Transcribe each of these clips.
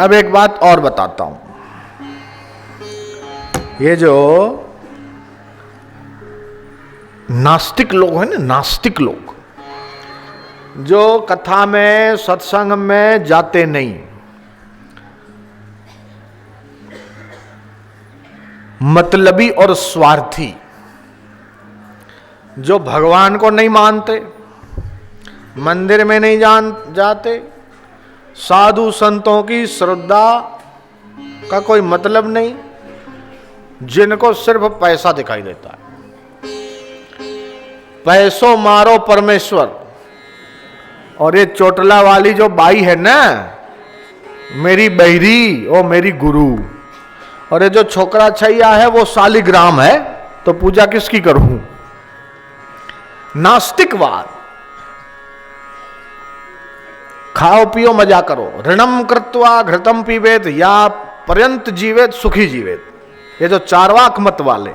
अब एक बात और बताता हूं। ये जो नास्तिक लोग हैं ना, नास्तिक लोग जो कथा में सत्संग में जाते नहीं, मतलबी और स्वार्थी, जो भगवान को नहीं मानते, मंदिर में नहीं जाते, साधु संतों की श्रद्धा का कोई मतलब नहीं, जिनको सिर्फ पैसा दिखाई देता है, पैसों मारो परमेश्वर। और ये चोटला वाली जो बाई है ना, मेरी बहरी ओ मेरी गुरु, और ये जो छोकरा छैया है वो शालिग्राम है, तो पूजा किसकी करूं? नास्तिकवाद। खाओ पियो मजा करो, ऋणम कृत्वा घृतम पीवेत या पर्यंत जीवेत सुखी जीवेत, ये जो चारवाक मत वाले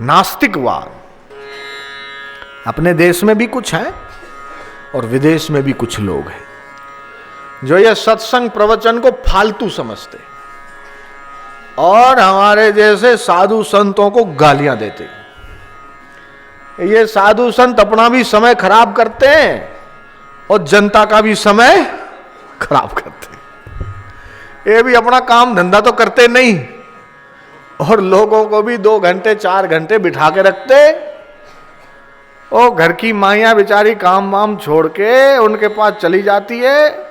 नास्तिकवाद। अपने देश में भी कुछ है और विदेश में भी कुछ लोग हैं जो ये सत्संग प्रवचन को फालतू समझते और हमारे जैसे साधु संतों को गालियां देते। ये साधु संत अपना भी समय खराब करते हैं और जनता का भी समय खराब करते हैं। ये भी अपना काम धंधा तो करते नहीं और लोगों को भी 2 घंटे 4 घंटे बिठा के रखते। ओ घर की माइयां बेचारी काम वाम छोड़ के उनके पास चली जाती है,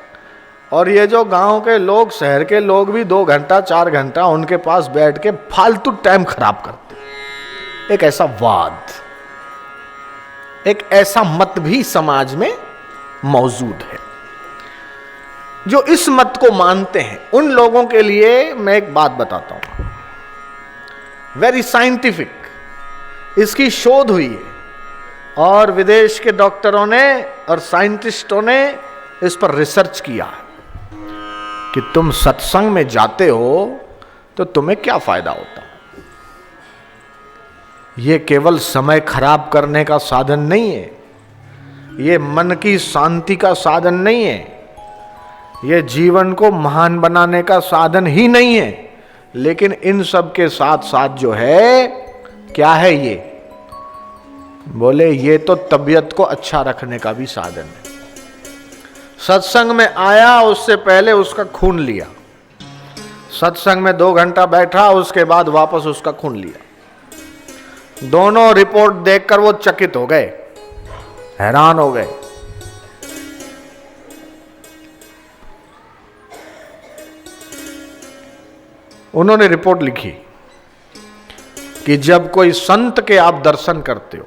और ये जो गांव के लोग, शहर के लोग भी 2 घंटा 4 घंटा उनके पास बैठ के फालतू टाइम खराब करते। एक ऐसा वाद, एक ऐसा मत भी समाज में मौजूद है। जो इस मत को मानते हैं उन लोगों के लिए मैं एक बात बताता हूं, वेरी साइंटिफिक, इसकी शोध हुई है और विदेश के डॉक्टरों ने और साइंटिस्टों ने इस पर रिसर्च किया है कि तुम सत्संग में जाते हो तो तुम्हें क्या फायदा होता है। ये केवल समय खराब करने का साधन नहीं है, ये मन की शांति का साधन नहीं है, ये जीवन को महान बनाने का साधन ही नहीं है, लेकिन इन सब के साथ साथ जो है क्या है, ये बोले ये तो तबीयत को अच्छा रखने का भी साधन है। सत्संग में आया, उससे पहले उसका खून लिया, सत्संग में 2 घंटा बैठा, उसके बाद वापस उसका खून लिया। दोनों रिपोर्ट देखकर वो चकित हो गए, हैरान हो गए। उन्होंने रिपोर्ट लिखी कि जब कोई संत के आप दर्शन करते हो,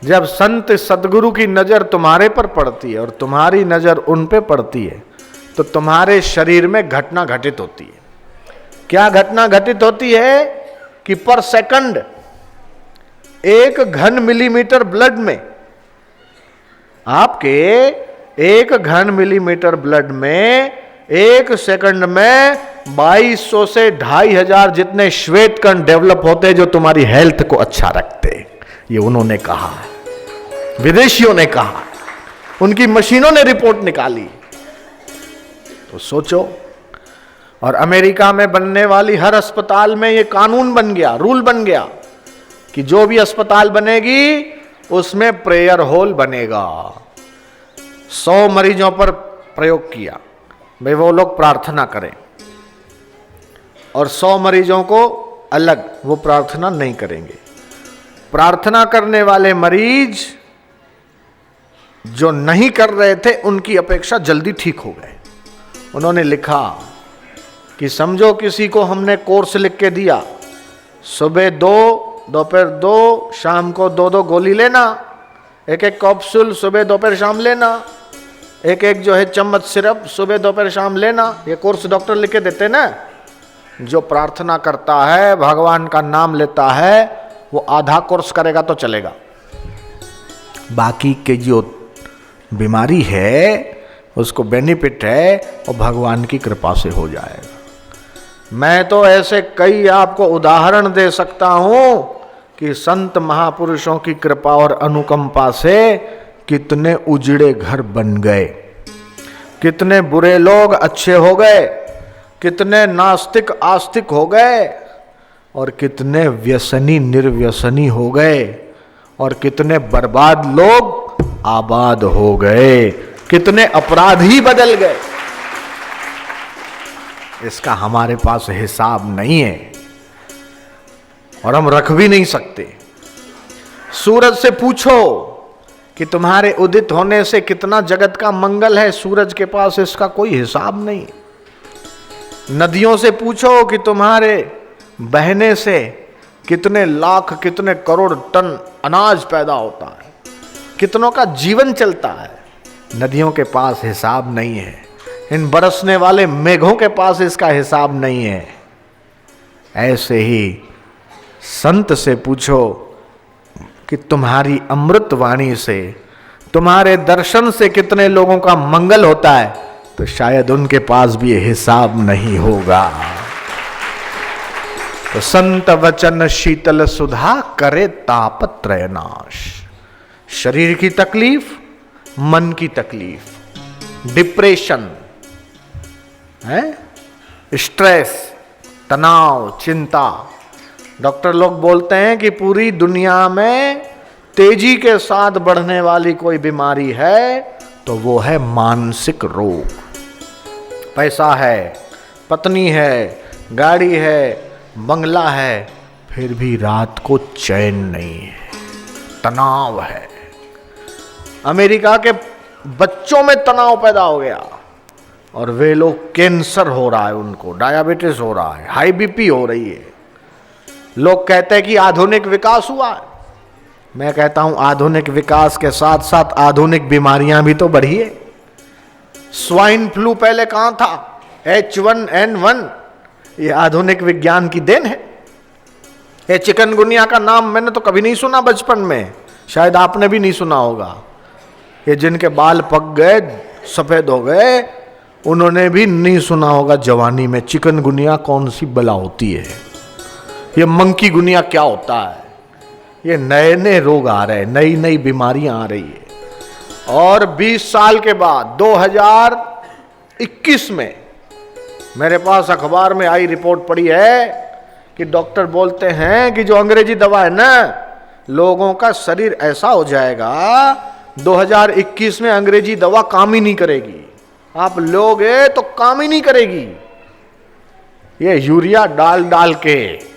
जब संत सदगुरु की नजर तुम्हारे पर पड़ती है और तुम्हारी नजर उन पे पड़ती है, तो तुम्हारे शरीर में घटना घटित होती है। क्या घटना घटित होती है कि पर सेकंड 1 घन मिलीमीटर ब्लड में, आपके 1 घन मिलीमीटर ब्लड में 1 सेकंड में 2200 से 2500 जितने श्वेत कण डेवलप होते हैं जो तुम्हारी हेल्थ को अच्छा रखते। ये उन्होंने कहा, विदेशियों ने कहा, उनकी मशीनों ने रिपोर्ट निकाली। तो सोचो, और अमेरिका में बनने वाली हर अस्पताल में ये कानून बन गया, रूल बन गया कि जो भी अस्पताल बनेगी उसमें प्रेयर हॉल बनेगा। 100 मरीजों पर प्रयोग किया, भाई वो लोग प्रार्थना करें, और 100 मरीजों को अलग, वो प्रार्थना नहीं करेंगे। प्रार्थना करने वाले मरीज जो नहीं कर रहे थे उनकी अपेक्षा जल्दी ठीक हो गए। उन्होंने लिखा कि समझो किसी को हमने कोर्स लिख के दिया, सुबह 2, दोपहर 2, शाम को 2-2 गोली लेना, 1-1 कैप्सूल सुबह दोपहर शाम लेना, 1-1 जो है चम्मच सिरप सुबह दोपहर शाम लेना। ये कोर्स डॉक्टर लिख के देते ना। जो प्रार्थना करता है, भगवान का नाम लेता है, वो आधा कोर्स करेगा तो चलेगा, बाकी के जो बीमारी है उसको बेनिफिट है और भगवान की कृपा से हो जाएगा। मैं तो ऐसे कई आपको उदाहरण दे सकता हूं कि संत महापुरुषों की कृपा और अनुकंपा से कितने उजड़े घर बन गए, कितने बुरे लोग अच्छे हो गए, कितने नास्तिक आस्तिक हो गए, और कितने व्यसनी निर्व्यसनी हो गए, और कितने बर्बाद लोग आबाद हो गए, कितने अपराधी बदल गए। इसका हमारे पास हिसाब नहीं है और हम रख भी नहीं सकते। सूरज से पूछो कि तुम्हारे उदित होने से कितना जगत का मंगल है, सूरज के पास इसका कोई हिसाब नहीं। नदियों से पूछो कि तुम्हारे बहने से कितने लाख कितने करोड़ टन अनाज पैदा होता है, कितनों का जीवन चलता है, नदियों के पास हिसाब नहीं है। इन बरसने वाले मेघों के पास इसका हिसाब नहीं है। ऐसे ही संत से पूछो कि तुम्हारी अमृत वाणी से, तुम्हारे दर्शन से कितने लोगों का मंगल होता है, तो शायद उनके पास भी हिसाब नहीं होगा। तो संत वचन शीतल सुधा करे तापत्रय नाश। शरीर की तकलीफ, मन की तकलीफ, डिप्रेशन है, स्ट्रेस, तनाव, चिंता। डॉक्टर लोग बोलते हैं कि पूरी दुनिया में तेजी के साथ बढ़ने वाली कोई बीमारी है तो वो है मानसिक रोग। पैसा है, पत्नी है, गाड़ी है, बंगला है, फिर भी रात को चैन नहीं है, तनाव है। अमेरिका के बच्चों में तनाव पैदा हो गया और वे लोग, कैंसर हो रहा है उनको, डायबिटीज हो रहा है, हाई बीपी हो रही है। लोग कहते हैं कि आधुनिक विकास हुआ है। मैं कहता हूं आधुनिक विकास के साथ साथ आधुनिक बीमारियां भी तो बढ़ी है। स्वाइन फ्लू पहले कहां था? H1N1, ये आधुनिक विज्ञान की देन है। ये चिकनगुनिया का नाम मैंने तो कभी नहीं सुना बचपन में, शायद आपने भी नहीं सुना होगा। ये जिनके बाल पक गए, सफेद हो गए, उन्होंने भी नहीं सुना होगा जवानी में चिकनगुनिया कौन सी बला होती है, ये मंकी गुनिया क्या होता है। ये नए नए रोग आ रहे हैं, नई नई बीमारियां आ रही है। और 20 साल के बाद 2021 में मेरे पास अखबार में आई रिपोर्ट पड़ी है कि डॉक्टर बोलते हैं कि जो अंग्रेजी दवा है ना, लोगों का शरीर ऐसा हो जाएगा 2021 में अंग्रेजी दवा काम ही नहीं करेगी। आप लोगे तो काम ही नहीं करेगी। ये यूरिया डाल डाल के,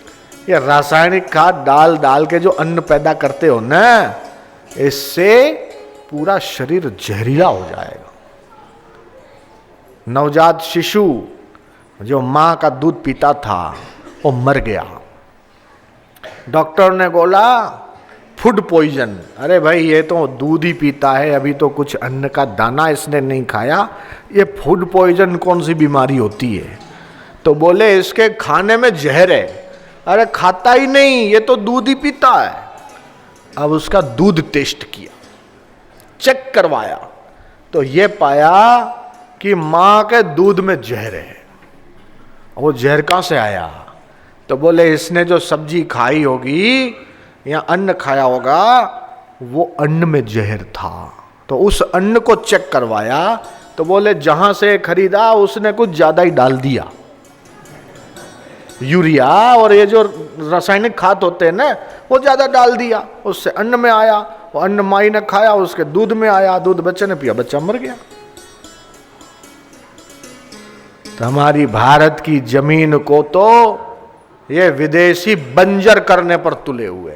ये रासायनिक खाद डाल डाल के जो अन्न पैदा करते हो ना, इससे पूरा शरीर जहरीला हो जाएगा। नवजात शिशु जो मां का दूध पीता था वो मर गया। डॉक्टर ने बोला फूड पॉइजन। अरे भाई ये तो दूध ही पीता है, अभी तो कुछ अन्न का दाना इसने नहीं खाया, ये फूड पॉइजन कौन सी बीमारी होती है? तो बोले इसके खाने में जहर है। अरे खाता ही नहीं, ये तो दूध ही पीता है। अब उसका दूध टेस्ट किया, चेक करवाया, तो ये पाया कि मां के दूध में जहर है। वो जहर कहां से आया? तो बोले इसने जो सब्जी खाई होगी या अन्न खाया होगा, वो अन्न में जहर था। तो उस अन्न को चेक करवाया तो बोले जहां से खरीदा उसने कुछ ज्यादा ही डाल दिया। यूरिया और ये जो रासायनिक खाद होते हैं ना, वो ज्यादा डाल दिया, उससे अन्न में आया। वो अन्न माई ने खाया, उसके दूध में आया, दूध बच्चे ने पिया, बच्चा मर गया। तो हमारी भारत की जमीन को तो ये विदेशी बंजर करने पर तुले हुए।